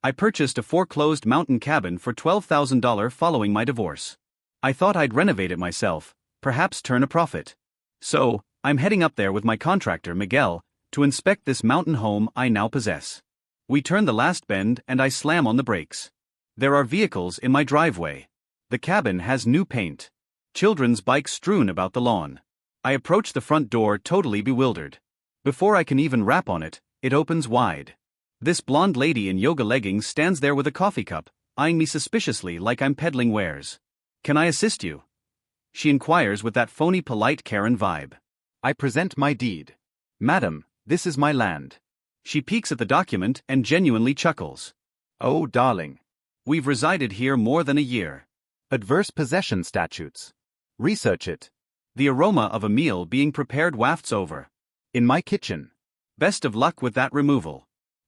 I purchased a foreclosed mountain cabin for $12,000 following my divorce. I thought I'd renovate it myself, perhaps turn a profit. So, I'm heading up there with my contractor Miguel to inspect this mountain home I now possess. We turn the last bend and I slam on the brakes. There are vehicles in my driveway. The cabin has new paint. Children's bikes strewn about the lawn. I approach the front door totally bewildered. Before I can even rap on it, it opens wide. This blonde lady in yoga leggings stands there with a coffee cup, eyeing me suspiciously like I'm peddling wares. "Can I assist you?" she inquires with that phony polite Karen vibe. I present my deed. "Madam, this is my land." She peeks at the document and genuinely chuckles. "Oh darling. We've resided here more than a year. Adverse possession statutes. Research it." The aroma of a meal being prepared wafts over. "In my kitchen. Best of luck with that removal."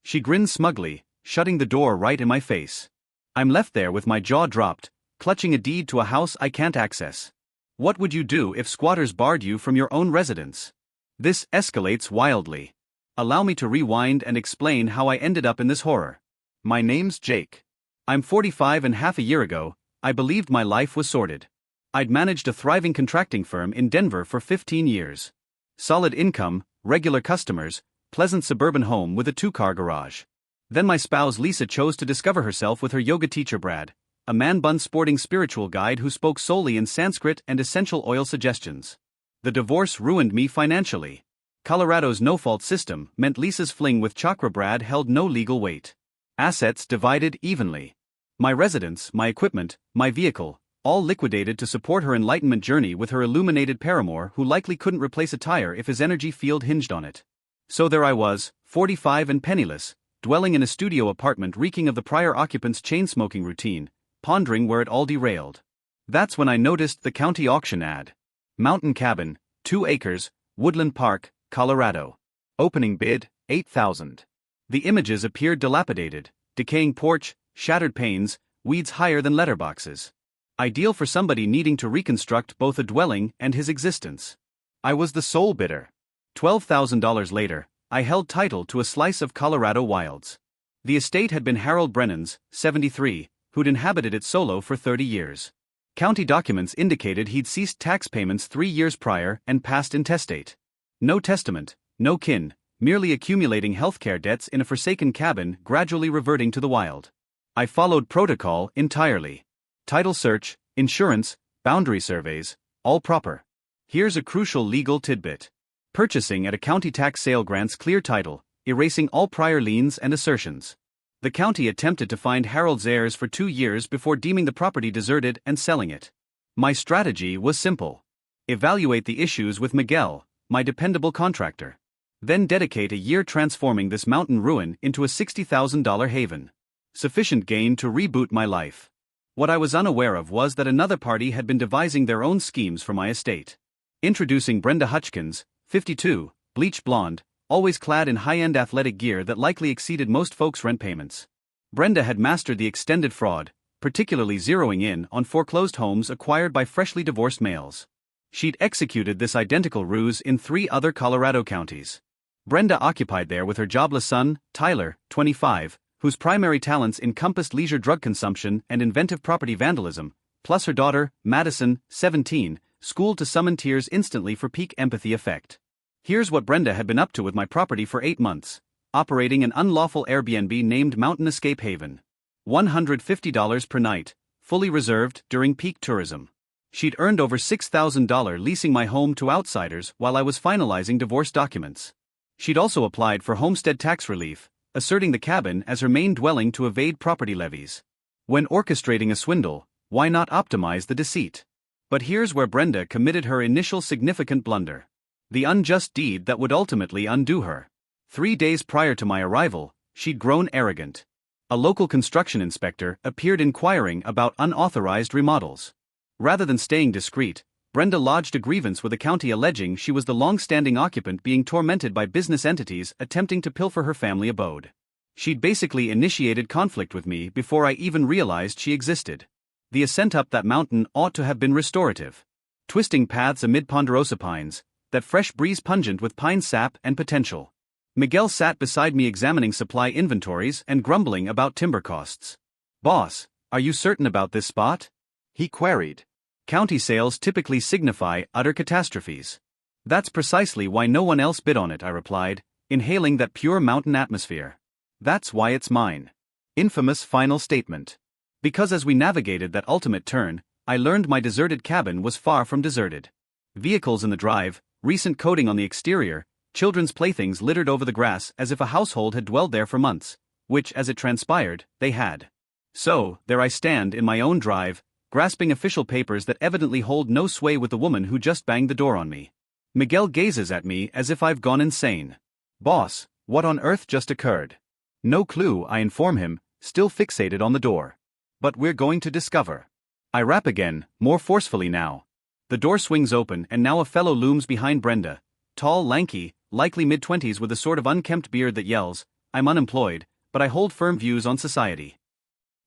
She grins smugly, shutting the door right in my face. I'm left there with my jaw dropped, clutching a deed to a house I can't access. What would you do if squatters barred you from your own residence? This escalates wildly. Allow me to rewind and explain how I ended up in this horror. My name's Jake. I'm 45 and half a year ago, I believed my life was sorted. I'd managed a thriving contracting firm in Denver for 15 years. Solid income, regular customers, pleasant suburban home with a 2-car garage. Then my spouse Lisa chose to discover herself with her yoga teacher Brad, a man-bun sporting spiritual guide who spoke solely in Sanskrit and essential oil suggestions. The divorce ruined me financially. Colorado's no-fault system meant Lisa's fling with Chakra Brad held no legal weight. Assets divided evenly. My residence, my equipment, my vehicle, all liquidated to support her enlightenment journey with her illuminated paramour who likely couldn't replace a tire if his energy field hinged on it. So there I was, 45 and penniless, dwelling in a studio apartment reeking of the prior occupant's chain-smoking routine, pondering where it all derailed. That's when I noticed the county auction ad. Mountain cabin, 2 acres, Woodland Park, Colorado. Opening bid, $8,000. The images appeared dilapidated, decaying porch, shattered panes, weeds higher than letterboxes. Ideal for somebody needing to reconstruct both a dwelling and his existence. I was the sole bidder. $12,000 later, I held title to a slice of Colorado wilds. The estate had been Harold Brennan's, 73, who'd inhabited it solo for 30 years. County documents indicated he'd ceased tax payments 3 years prior and passed intestate. No testament, no kin, merely accumulating healthcare debts in a forsaken cabin gradually reverting to the wild. I followed protocol entirely. Title search, insurance, boundary surveys, all proper. Here's a crucial legal tidbit. Purchasing at a county tax sale grants clear title, erasing all prior liens and assertions. The county attempted to find Harold's heirs for 2 years before deeming the property deserted and selling it. My strategy was simple. Evaluate the issues with Miguel, my dependable contractor. Then dedicate a year transforming this mountain ruin into a $60,000 haven. Sufficient gain to reboot my life. What I was unaware of was that another party had been devising their own schemes for my estate. Introducing Brenda Hutchkins, 52, bleach blonde, always clad in high-end athletic gear that likely exceeded most folks' rent payments. Brenda had mastered the extended fraud, particularly zeroing in on foreclosed homes acquired by freshly divorced males. She'd executed this identical ruse in 3 other Colorado counties. Brenda occupied there with her jobless son, Tyler, 25, whose primary talents encompassed leisure drug consumption and inventive property vandalism, plus her daughter, Madison, 17, schooled to summon tears instantly for peak empathy effect. Here's what Brenda had been up to with my property for 8 months, operating an unlawful Airbnb named Mountain Escape Haven. $150 per night, fully reserved during peak tourism. She'd earned over $6,000 leasing my home to outsiders while I was finalizing divorce documents. She'd also applied for homestead tax relief, asserting the cabin as her main dwelling to evade property levies. When orchestrating a swindle, why not optimize the deceit? But here's where Brenda committed her initial significant blunder. The unjust deed that would ultimately undo her. 3 days prior to my arrival, she'd grown arrogant. A local construction inspector appeared inquiring about unauthorized remodels. Rather than staying discreet, Brenda lodged a grievance with the county alleging she was the long-standing occupant being tormented by business entities attempting to pilfer her family abode. She'd basically initiated conflict with me before I even realized she existed. The ascent up that mountain ought to have been restorative. Twisting paths amid ponderosa pines, that fresh breeze pungent with pine sap and potential. Miguel sat beside me examining supply inventories and grumbling about timber costs. "Boss, are you certain about this spot?" he queried. "County sales typically signify utter catastrophes." "That's precisely why no one else bid on it," I replied, inhaling that pure mountain atmosphere. "That's why it's mine." Infamous final statement. Because as we navigated that ultimate turn, I learned my deserted cabin was far from deserted. Vehicles in the drive, recent coating on the exterior, children's playthings littered over the grass as if a household had dwelled there for months, which, as it transpired, they had. So, there I stand in my own drive, grasping official papers that evidently hold no sway with the woman who just banged the door on me. Miguel gazes at me as if I've gone insane. "Boss, what on earth just occurred?" "No clue," I inform him, still fixated on the door. "But we're going to discover." I rap again, more forcefully now. The door swings open and now a fellow looms behind Brenda, tall, lanky, likely mid-20s with a sort of unkempt beard that yells, "I'm unemployed, but I hold firm views on society."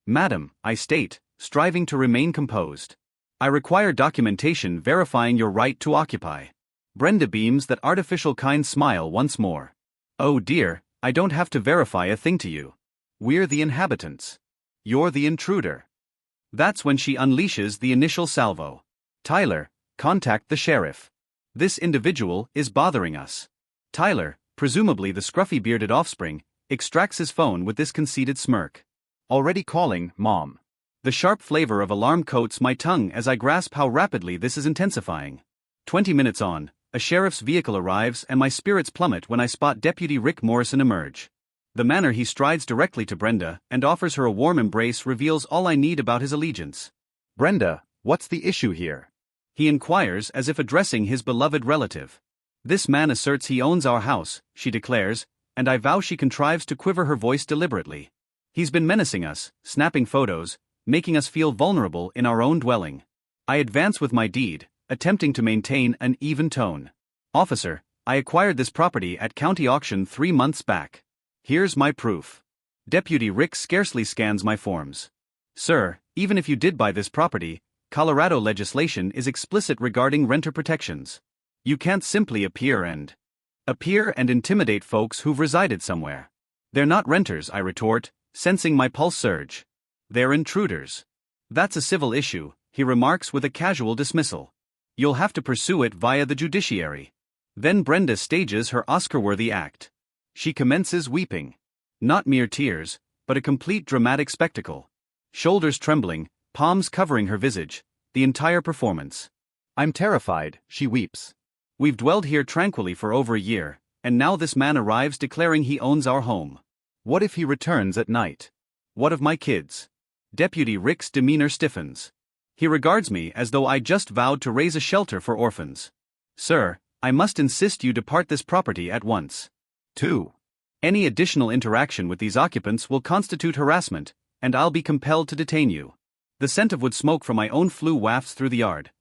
"Madam," I state, striving to remain composed, "I require documentation verifying your right to occupy." Brenda beams that artificial kind smile once more. "Oh dear, I don't have to verify a thing to you. We're the inhabitants. You're the intruder." That's when she unleashes the initial salvo. "Tyler, contact the sheriff. This individual is bothering us." Tyler, presumably the scruffy bearded offspring, extracts his phone with this conceited smirk. "Already calling, Mom." The sharp flavor of alarm coats my tongue as I grasp how rapidly this is intensifying. 20 minutes on, a sheriff's vehicle arrives and my spirits plummet when I spot Deputy Rick Morrison emerge. The manner he strides directly to Brenda and offers her a warm embrace reveals all I need about his allegiance. "Brenda, what's the issue here?" he inquires as if addressing his beloved relative. "This man asserts he owns our house," she declares, and I vow she contrives to quiver her voice deliberately. "He's been menacing us, snapping photos, making us feel vulnerable in our own dwelling." I advance with my deed, attempting to maintain an even tone. "Officer, I acquired this property at county auction 3 months back. Here's my proof." Deputy Rick scarcely scans my forms. "Sir, even if you did buy this property, Colorado legislation is explicit regarding renter protections. You can't simply appear and intimidate folks who've resided somewhere." "They're not renters," I retort, sensing my pulse surge. "They're intruders." "That's a civil issue," he remarks with a casual dismissal. "You'll have to pursue it via the judiciary." Then Brenda stages her Oscar-worthy act. She commences weeping. Not mere tears, but a complete dramatic spectacle. Shoulders trembling, palms covering her visage, the entire performance. "I'm terrified," she weeps. "We've dwelled here tranquilly for over a year, and now this man arrives declaring he owns our home. What if he returns at night? What of my kids?" Deputy Rick's demeanor stiffens. He regards me as though I just vowed to raise a shelter for orphans. "Sir, I must insist you depart this property at once. 2. Any additional interaction with these occupants will constitute harassment, and I'll be compelled to detain you." The scent of wood smoke from my own flue wafts through the yard.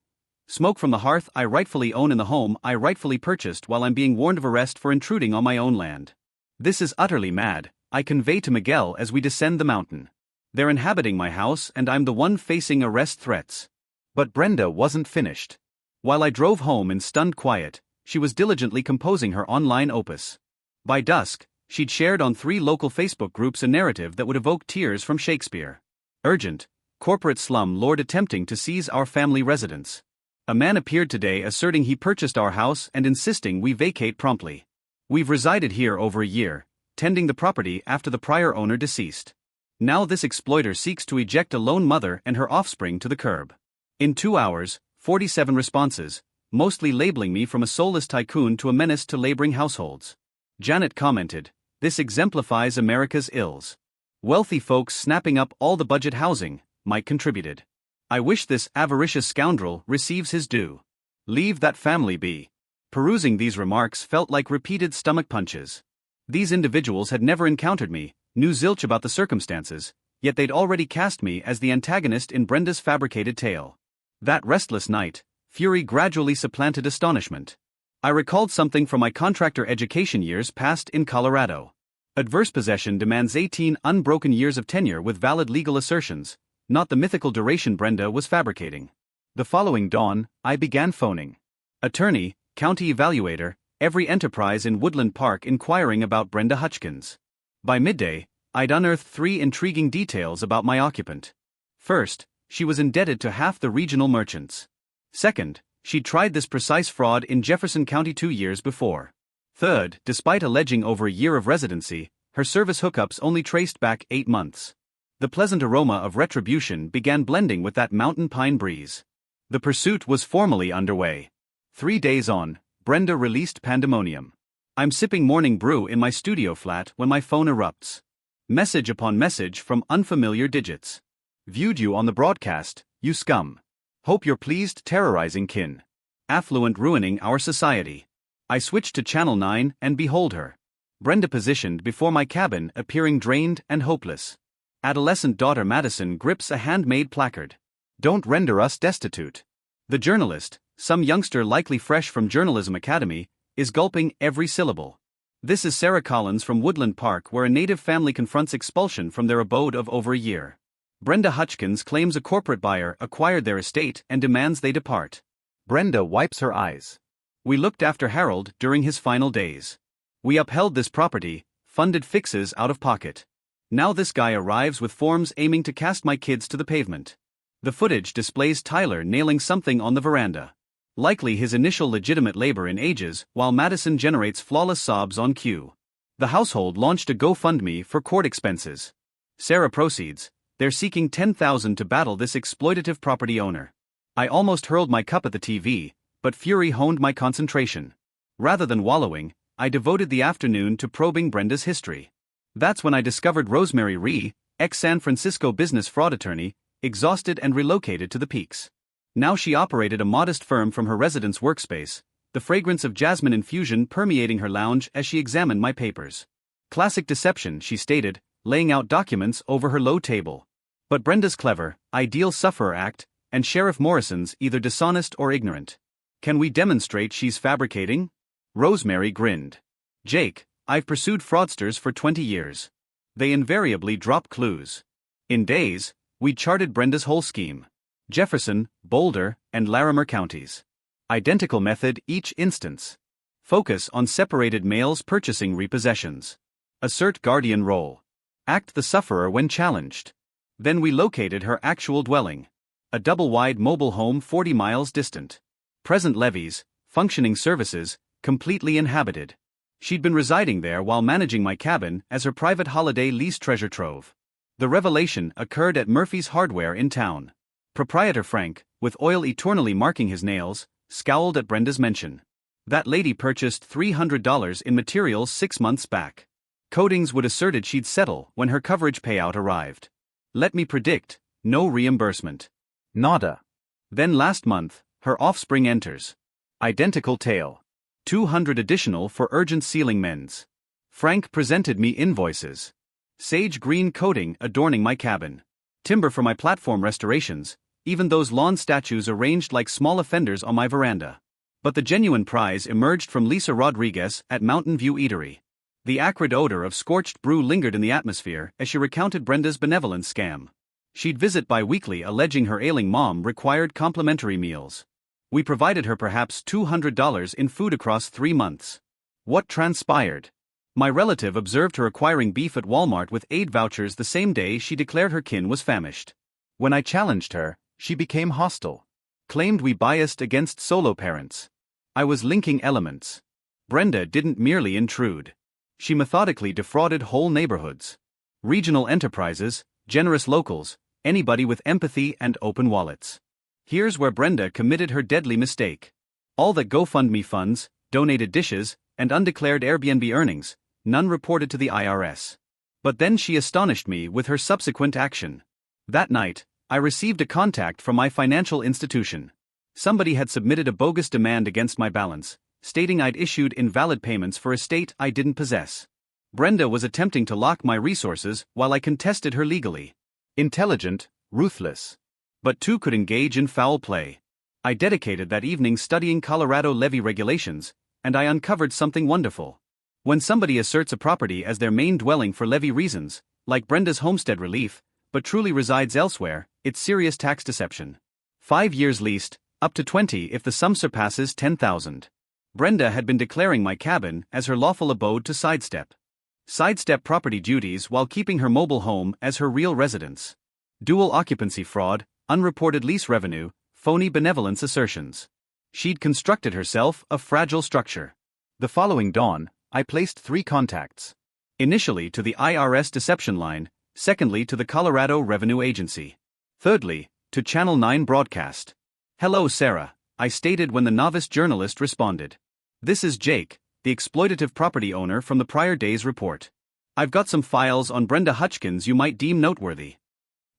Smoke from the hearth I rightfully own in the home I rightfully purchased while I'm being warned of arrest for intruding on my own land. "This is utterly mad," I convey to Miguel as we descend the mountain. "They're inhabiting my house and I'm the one facing arrest threats." But Brenda wasn't finished. While I drove home in stunned quiet, she was diligently composing her online opus. By dusk, she'd shared on 3 local Facebook groups a narrative that would evoke tears from Shakespeare. Urgent, corporate slum lord attempting to seize our family residence. A man appeared today asserting he purchased our house and insisting we vacate promptly. We've resided here over a year, tending the property after the prior owner deceased. Now this exploiter seeks to eject a lone mother and her offspring to the curb. In 2 hours, 47 responses, mostly labeling me from a soulless tycoon to a menace to laboring households. Janet commented, "This exemplifies America's ills." Wealthy folks snapping up all the budget housing, Mike contributed. "I wish this avaricious scoundrel receives his due. Leave that family be." Perusing these remarks felt like repeated stomach punches. These individuals had never encountered me, knew zilch about the circumstances, yet they'd already cast me as the antagonist in Brenda's fabricated tale. That restless night, fury gradually supplanted astonishment. I recalled something from my contractor education years passed in Colorado. Adverse possession demands 18 unbroken years of tenure with valid legal assertions, not the mythical duration Brenda was fabricating. The following dawn, I began phoning. Attorney, county evaluator, every enterprise in Woodland Park inquiring about Brenda Hutchkins. By midday, I'd unearthed 3 intriguing details about my occupant. First, she was indebted to half the regional merchants. Second, she'd tried this precise fraud in Jefferson County 2 years before. Third, despite alleging over a year of residency, her service hookups only traced back 8 months. The pleasant aroma of retribution began blending with that mountain pine breeze. The pursuit was formally underway. 3 days on, Brenda released pandemonium. I'm sipping morning brew in my studio flat when my phone erupts. Message upon message from unfamiliar digits. Viewed you on the broadcast, you scum. Hope you're pleased terrorizing kin. Affluent ruining our society. I switched to Channel 9 and behold her. Brenda positioned before my cabin, appearing drained and hopeless. Adolescent daughter Madison grips a handmade placard. Don't render us destitute. The journalist, some youngster likely fresh from Journalism Academy, is gulping every syllable. This is Sarah Collins from Woodland Park, where a native family confronts expulsion from their abode of over a year. Brenda Hutchkins claims a corporate buyer acquired their estate and demands they depart. Brenda wipes her eyes. We looked after Harold during his final days. We upheld this property, funded fixes out of pocket. Now this guy arrives with forms aiming to cast my kids to the pavement. The footage displays Tyler nailing something on the veranda. Likely his initial legitimate labor in ages, while Madison generates flawless sobs on cue. The household launched a GoFundMe for court expenses. Sarah proceeds. They're seeking $10,000 to battle this exploitative property owner. I almost hurled my cup at the TV, but fury honed my concentration. Rather than wallowing, I devoted the afternoon to probing Brenda's history. That's when I discovered Rosemary Rhee, ex-San Francisco business fraud attorney, exhausted and relocated to the Peaks. Now she operated a modest firm from her residence workspace, the fragrance of jasmine infusion permeating her lounge as she examined my papers. Classic deception, she stated, laying out documents over her low table. But Brenda's clever, ideal sufferer act, and Sheriff Morrison's either dishonest or ignorant. Can we demonstrate she's fabricating? Rosemary grinned. Jake, I've pursued fraudsters for 20 years. They invariably drop clues. In days, we charted Brenda's whole scheme. Jefferson, Boulder, and Larimer counties. Identical method each instance. Focus on separated males purchasing repossessions. Assert guardian role. Act the sufferer when challenged. Then we located her actual dwelling. A double-wide mobile home 40 miles distant. Present levies, functioning services, completely inhabited. She'd been residing there while managing my cabin as her private holiday lease treasure trove. The revelation occurred at Murphy's Hardware in town. Proprietor Frank, with oil eternally marking his nails, scowled at Brenda's mention. That lady purchased $300 in materials 6 months back. Coatings would asserted she'd settle when her coverage payout arrived. Let me predict, no reimbursement. Nada. Then last month, her offspring enters. Identical tale. 200 additional for urgent sealing mends. Frank presented me invoices. Sage green coating adorning my cabin. Timber for my platform restorations, even those lawn statues arranged like small offenders on my veranda. But the genuine prize emerged from Lisa Rodriguez at Mountain View Eatery. The acrid odor of scorched brew lingered in the atmosphere as she recounted Brenda's benevolence scam. She'd visit bi-weekly alleging her ailing mom required complimentary meals. We provided her perhaps $200 in food across 3 months. What transpired? My relative observed her acquiring beef at Walmart with aid vouchers the same day she declared her kin was famished. When I challenged her, she became hostile. Claimed we biased against solo parents. I was linking elements. Brenda didn't merely intrude. She methodically defrauded whole neighborhoods. Regional enterprises, generous locals, anybody with empathy and open wallets. Here's where Brenda committed her deadly mistake. All that GoFundMe funds, donated dishes, and undeclared Airbnb earnings, none reported to the IRS. But then she astonished me with her subsequent action. That night, I received a contact from my financial institution. Somebody had submitted a bogus demand against my balance, stating I'd issued invalid payments for estate I didn't possess. Brenda was attempting to lock my resources while I contested her legally. Intelligent, ruthless. But two could engage in foul play. I dedicated that evening studying Colorado levy regulations, and I uncovered something wonderful. When somebody asserts a property as their main dwelling for levy reasons, like Brenda's homestead relief, but truly resides elsewhere, it's serious tax deception. 5 years leased, up to 20 if the sum surpasses $10,000. Brenda had been declaring my cabin as her lawful abode to sidestep property duties while keeping her mobile home as her real residence. Dual occupancy fraud, unreported lease revenue, phony benevolence assertions. She'd constructed herself a fragile structure. The following dawn, I placed 3 contacts. Initially to the IRS deception line, secondly to the Colorado Revenue Agency. Thirdly, to Channel 9 broadcast. "Hello Sarah," I stated when the novice journalist responded. "This is Jake, the exploitative property owner from the prior day's report. I've got some files on Brenda Hutchkins you might deem noteworthy."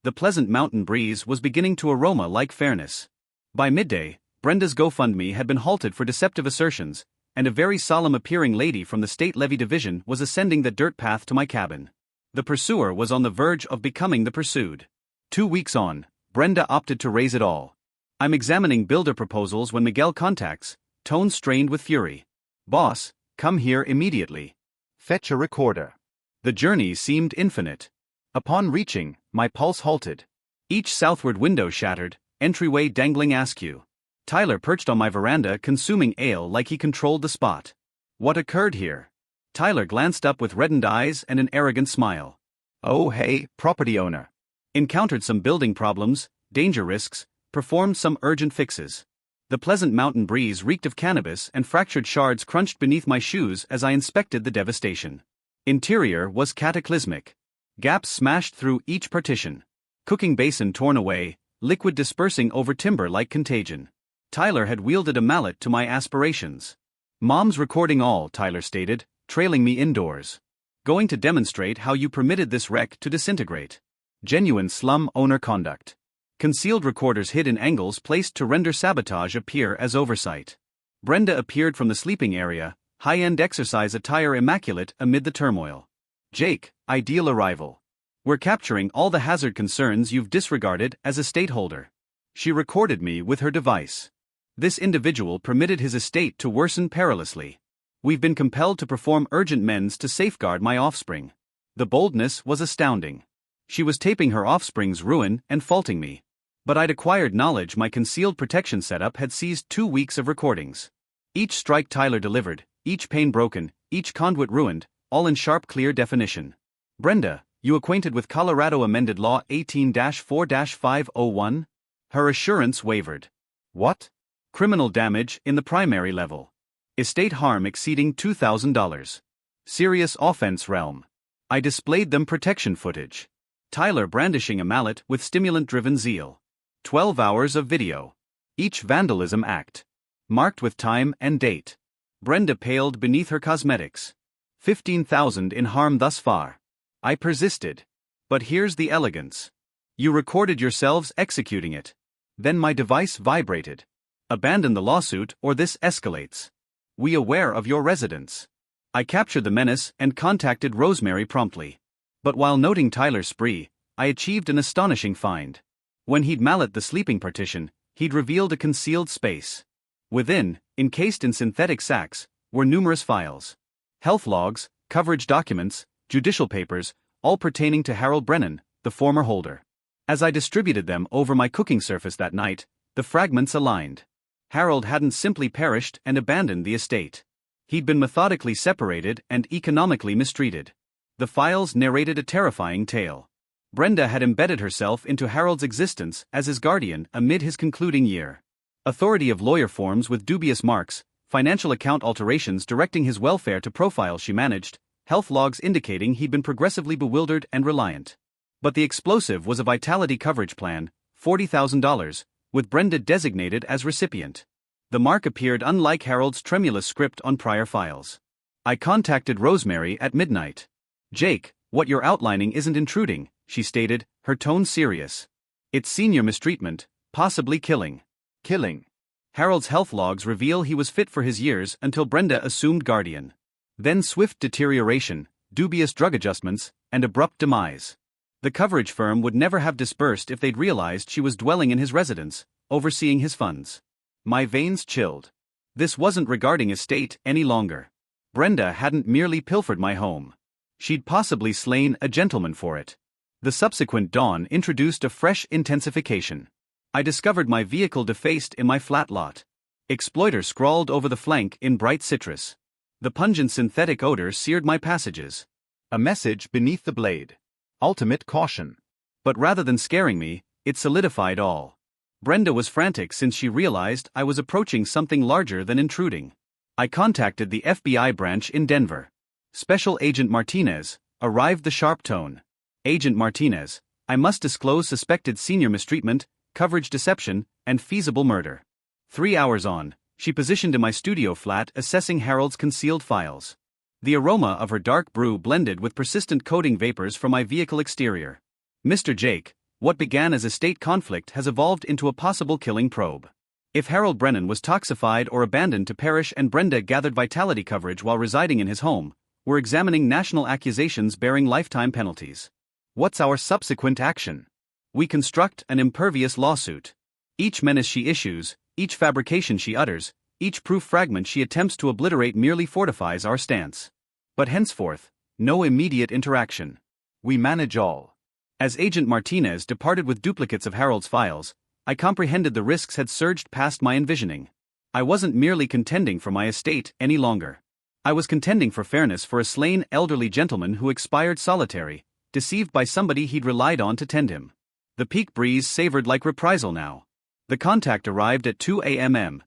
The pleasant mountain breeze was beginning to aroma like fairness. By midday, Brenda's GoFundMe had been halted for deceptive assertions, and a very solemn-appearing lady from the State Levy Division was ascending the dirt path to my cabin. The pursuer was on the verge of becoming the pursued. 2 weeks on, Brenda opted to raise it all. I'm examining builder proposals when Miguel contacts, tone strained with fury. "Boss, come here immediately. Fetch a recorder." The journey seemed infinite. Upon reaching, my pulse halted. Each southward window shattered, entryway dangling askew. Tyler perched on my veranda consuming ale like he controlled the spot. What occurred here? Tyler glanced up with reddened eyes and an arrogant smile. "Oh hey, property owner. Encountered some building problems, danger risks, performed some urgent fixes." The pleasant mountain breeze reeked of cannabis and fractured shards crunched beneath my shoes as I inspected the devastation. Interior was cataclysmic. Gaps smashed through each partition. Cooking basin torn away, liquid dispersing over timber like contagion. Tyler had wielded a mallet to my aspirations. "Mom's recording all," Tyler stated, trailing me indoors. "Going to demonstrate how you permitted this wreck to disintegrate." Genuine slum owner conduct. Concealed recorders hid in angles placed to render sabotage appear as oversight. Brenda appeared from the sleeping area, high-end exercise attire immaculate amid the turmoil. "Jake, ideal arrival. We're capturing all the hazard concerns you've disregarded as a stateholder." She recorded me with her device. This individual permitted his estate to worsen perilously. "We've been compelled to perform urgent mends to safeguard my offspring." The boldness was astounding. She was taping her offspring's ruin and faulting me. But I'd acquired knowledge my concealed protection setup had seized 2 weeks of recordings. Each strike Tyler delivered, each pane broken, each conduit ruined, all in sharp clear definition. "Brenda, you acquainted with Colorado Amended Law 18-4-501? Her assurance wavered. "What?" "Criminal damage in the primary level. Estate harm exceeding $2,000. Serious offense realm." I displayed them protection footage. Tyler brandishing a mallet with stimulant-driven zeal. 12 hours of video. Each vandalism act. Marked with time and date. Brenda paled beneath her cosmetics. 15,000 in harm thus far. I persisted. "But here's the elegance. You recorded yourselves executing it. Then my device vibrated. Abandon the lawsuit or this escalates. We aware of your residence." I captured the menace and contacted Rosemary promptly. But while noting Tyler's spree, I achieved an astonishing find. When he'd mallet the sleeping partition, he'd revealed a concealed space. Within, encased in synthetic sacks, were numerous files. Health logs, coverage documents, judicial papers, all pertaining to Harold Brennan, the former holder. As I distributed them over my cooking surface that night, the fragments aligned. Harold hadn't simply perished and abandoned the estate. He'd been methodically separated and economically mistreated. The files narrated a terrifying tale. Brenda had embedded herself into Harold's existence as his guardian amid his concluding year. Authority of lawyer forms with dubious marks, financial account alterations directing his welfare to profiles she managed, health logs indicating he'd been progressively bewildered and reliant. But the explosive was a vitality coverage plan, $40,000, with Brenda designated as recipient. The mark appeared unlike Harold's tremulous script on prior files. I contacted Rosemary at midnight. "Jake, what you're outlining isn't intruding," she stated, her tone serious. "It's senior mistreatment, possibly killing." Killing. Harold's health logs reveal he was fit for his years until Brenda assumed guardian. Then swift deterioration, dubious drug adjustments, and abrupt demise. The coverage firm would never have dispersed if they'd realized she was dwelling in his residence, overseeing his funds. My veins chilled. This wasn't regarding estate any longer. Brenda hadn't merely pilfered my home. She'd possibly slain a gentleman for it. The subsequent dawn introduced a fresh intensification. I discovered my vehicle defaced in my flat lot. Exploiter scrawled over the flank in bright citrus. The pungent synthetic odor seared my passages. A message beneath the blade. Ultimate caution. But rather than scaring me, it solidified all. Brenda was frantic since she realized I was approaching something larger than intruding. I contacted the FBI branch in Denver. Special Agent Martinez, arrived the sharp tone. Agent Martinez, I must disclose suspected senior mistreatment, coverage deception, and feasible murder. 3 hours on, she positioned in my studio flat assessing Harold's concealed files. The aroma of her dark brew blended with persistent coating vapors from my vehicle exterior. Mr. Jake, what began as a state conflict has evolved into a possible killing probe. If Harold Brennan was toxified or abandoned to perish and Brenda gathered vitality coverage while residing in his home, we're examining national accusations bearing lifetime penalties. What's our subsequent action? We construct an impervious lawsuit. Each menace she issues, each fabrication she utters, each proof fragment she attempts to obliterate merely fortifies our stance. But henceforth, no immediate interaction. We manage all. As Agent Martinez departed with duplicates of Harold's files, I comprehended the risks had surged past my envisioning. I wasn't merely contending for my estate any longer. I was contending for fairness for a slain elderly gentleman who expired solitary, deceived by somebody he'd relied on to tend him. The peak breeze savored like reprisal now. The contact arrived at 2 a.m.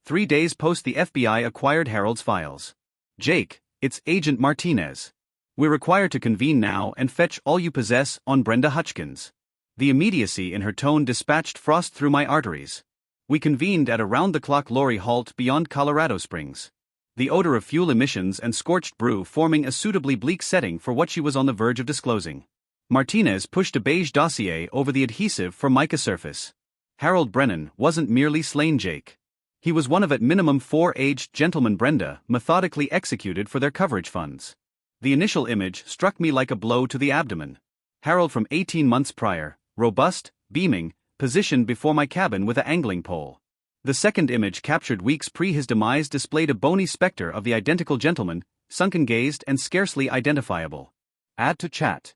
3 days post the FBI acquired Harold's files. Jake, it's Agent Martinez. We're required to convene now and fetch all you possess on Brenda Hutchkins. The immediacy in her tone dispatched frost through my arteries. We convened at a round-the-clock lorry halt beyond Colorado Springs. The odor of fuel emissions and scorched brew forming a suitably bleak setting for what she was on the verge of disclosing. Martinez pushed a beige dossier over the adhesive for mica surface. Harold Brennan wasn't merely slain Jake. He was one of at minimum 4 aged gentlemen Brenda methodically executed for their coverage funds. The initial image struck me like a blow to the abdomen. Harold from 18 months prior, robust, beaming, positioned before my cabin with an angling pole. The second image captured weeks pre his demise displayed a bony specter of the identical gentleman, sunken-gazed and scarcely identifiable. Add to chat.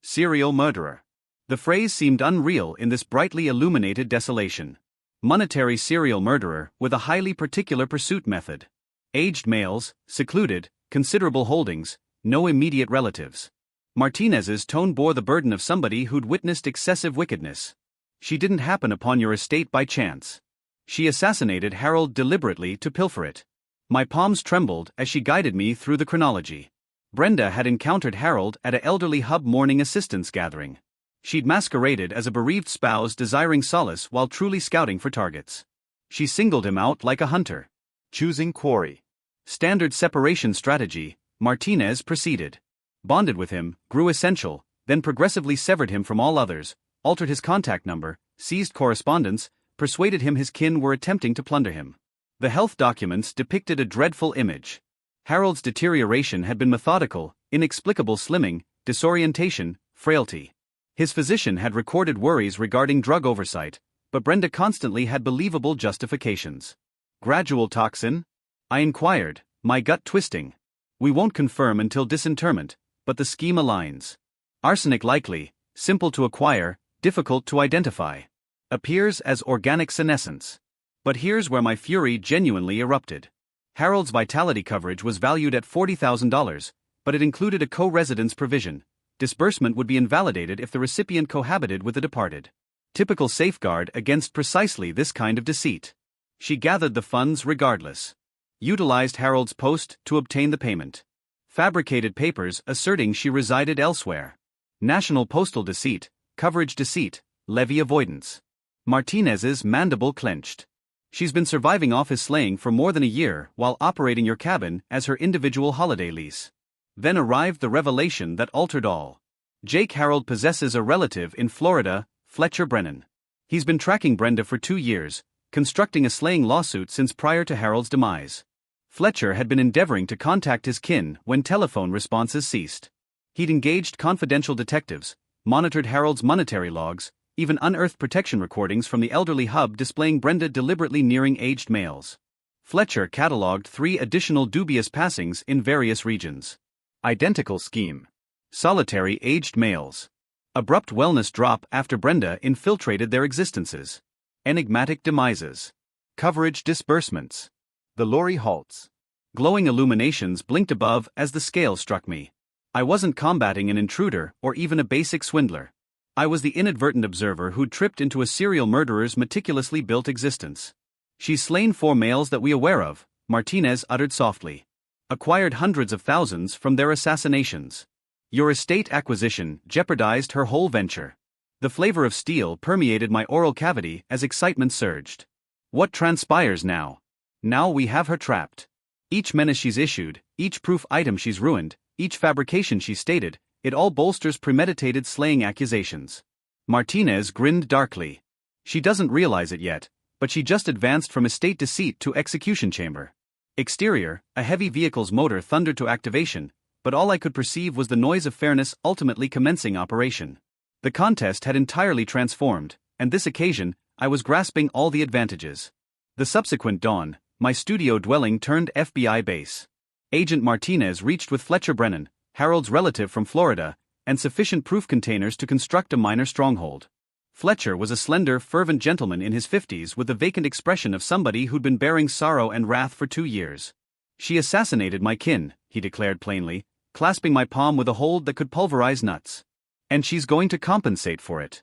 Serial murderer. The phrase seemed unreal in this brightly illuminated desolation. Monetary serial murderer with a highly particular pursuit method. Aged males, secluded, considerable holdings, no immediate relatives. Martinez's tone bore the burden of somebody who'd witnessed excessive wickedness. She didn't happen upon your estate by chance. She assassinated Harold deliberately to pilfer it. My palms trembled as she guided me through the chronology. Brenda had encountered Harold at an elderly hub morning assistance gathering. She'd masqueraded as a bereaved spouse desiring solace while truly scouting for targets. She singled him out like a hunter. Choosing quarry. Standard separation strategy, Martinez proceeded. Bonded with him, grew essential, then progressively severed him from all others, altered his contact number, seized correspondence, persuaded him his kin were attempting to plunder him. The health documents depicted a dreadful image. Harold's deterioration had been methodical, inexplicable slimming, disorientation, frailty. His physician had recorded worries regarding drug oversight, but Brenda constantly had believable justifications. Gradual toxin? I inquired, my gut twisting. We won't confirm until disinterment, but the scheme aligns. Arsenic likely, simple to acquire, difficult to identify. Appears as organic senescence. But here's where my fury genuinely erupted. Harold's vitality coverage was valued at $40,000, but it included a co-residence provision. Disbursement would be invalidated if the recipient cohabited with the departed. Typical safeguard against precisely this kind of deceit. She gathered the funds regardless. Utilized Harold's post to obtain the payment. Fabricated papers asserting she resided elsewhere. National postal deceit, coverage deceit, levy avoidance. Martinez's mandible clenched. She's been surviving off his slaying for more than a year while operating your cabin as her individual holiday lease. Then arrived the revelation that altered all. Jake Harold possesses a relative in Florida, Fletcher Brennan. He's been tracking Brenda for 2 years, constructing a slaying lawsuit since prior to Harold's demise. Fletcher had been endeavoring to contact his kin when telephone responses ceased. He'd engaged confidential detectives, monitored Harold's monetary logs, even unearthed protection recordings from the elderly hub displaying Brenda deliberately nearing aged males. Fletcher catalogued 3 additional dubious passings in various regions. Identical scheme. Solitary aged males. Abrupt wellness drop after Brenda infiltrated their existences. Enigmatic demises. Coverage disbursements. The lorry halts. Glowing illuminations blinked above as the scale struck me. I wasn't combating an intruder or even a basic swindler. I was the inadvertent observer who'd tripped into a serial murderer's meticulously built existence. "She's slain 4 males that we aware of," Martinez uttered softly. "Acquired hundreds of thousands from their assassinations. Your estate acquisition jeopardized her whole venture." The flavor of steel permeated my oral cavity as excitement surged. What transpires now? Now we have her trapped. Each menace she's issued, each proof item she's ruined, each fabrication she's stated, it all bolsters premeditated slaying accusations. Martinez grinned darkly. She doesn't realize it yet, but she just advanced from estate deceit to execution chamber. Exterior, a heavy vehicle's motor thundered to activation, but all I could perceive was the noise of fairness ultimately commencing operation. The contest had entirely transformed, and this occasion, I was grasping all the advantages. The subsequent dawn, my studio dwelling turned FBI base. Agent Martinez reached with Fletcher Brennan, Harold's relative from Florida, and sufficient proof containers to construct a minor stronghold. Fletcher was a slender, fervent gentleman in his 50s with the vacant expression of somebody who'd been bearing sorrow and wrath for 2 years. "She assassinated my kin," he declared plainly, clasping my palm with a hold that could pulverize nuts. "And she's going to compensate for it."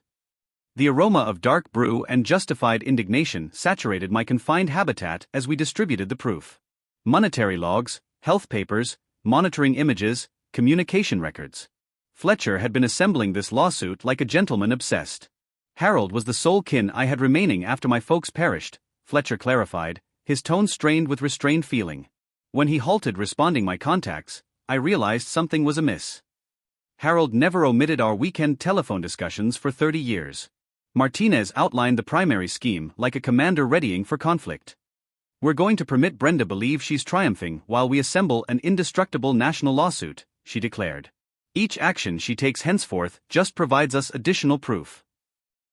The aroma of dark brew and justified indignation saturated my confined habitat as we distributed the proof. Monetary logs, health papers, monitoring images, communication records. Fletcher had been assembling this lawsuit like a gentleman obsessed. Harold was the sole kin I had remaining after my folks perished, Fletcher clarified, his tone strained with restrained feeling. When he halted responding my contacts, I realized something was amiss. Harold never omitted our weekend telephone discussions for 30 years. Martinez outlined the primary scheme like a commander readying for conflict. "We're going to permit Brenda believe she's triumphing while we assemble an indestructible national lawsuit," she declared. "Each action she takes henceforth just provides us additional proof."